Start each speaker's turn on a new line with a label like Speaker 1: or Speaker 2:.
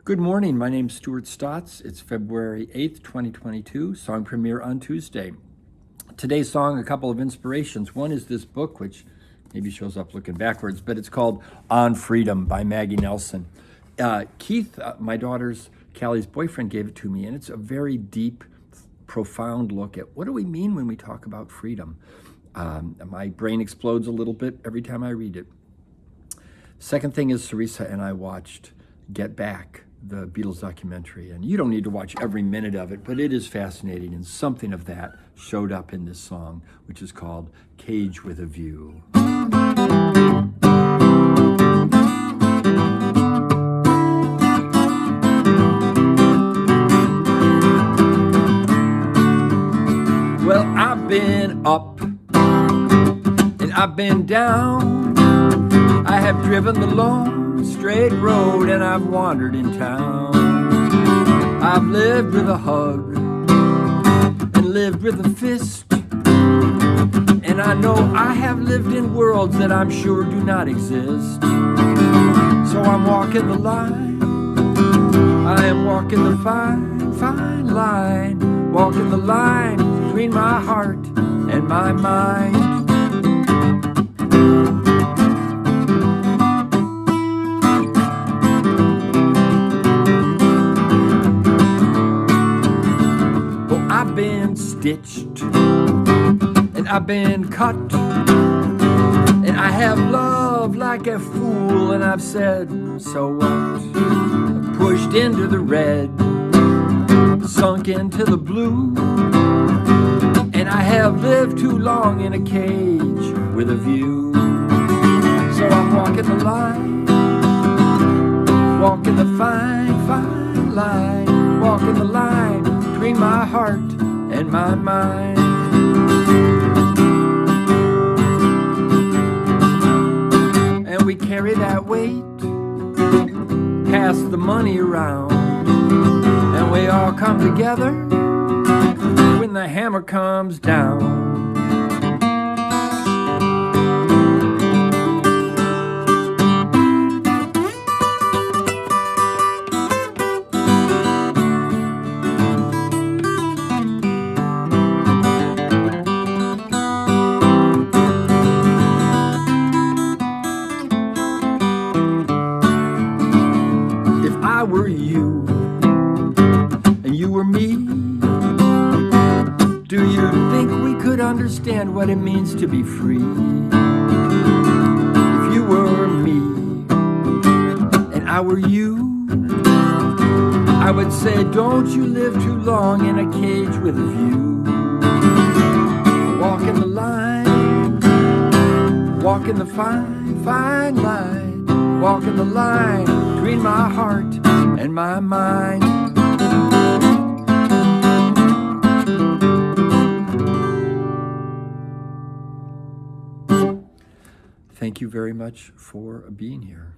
Speaker 1: Good morning, my name's Stuart Stotts. It's February 8th, 2022, song premiere on Tuesday. Today's song, a couple of inspirations. One is this book, which maybe shows up looking backwards, but it's called On Freedom by Maggie Nelson. Keith, my daughter's, Callie's boyfriend, gave it to me, and it's a very deep, profound look at what do we mean when we talk about freedom. My brain explodes a little bit every time I read it. Second thing is Sarisa and I watched Get Back, the Beatles documentary, and you don't need to watch every minute of it, but it is fascinating, and something of that showed up in this song, which is called Cage with a View. Well, I've been up and I've been down. I have driven the long straight road and I've wandered in town. I've lived with a hug and lived with a fist, and I know I have lived in worlds that I'm sure do not exist. So I'm walking the line, I am walking the fine, fine line, walking the line between my heart and my mind. I've been stitched and I've been cut, and I have loved like a fool, and I've said, so what? I've pushed into the red, sunk into the blue, and I have lived too long in a cage with a view. So I'm walking the line, walking the fine, fine line, walking the line between my heart and my mind. And we carry that weight, pass the money around, and we all come together when the hammer comes down. I were you and you were me, do you think we could understand what it means to be free? If you were me and I were you, I would say, don't you live too long in a cage with a view. Walking the line, walking the fine, fine line, walking the line between my heart and my mind. Thank you very much for being here.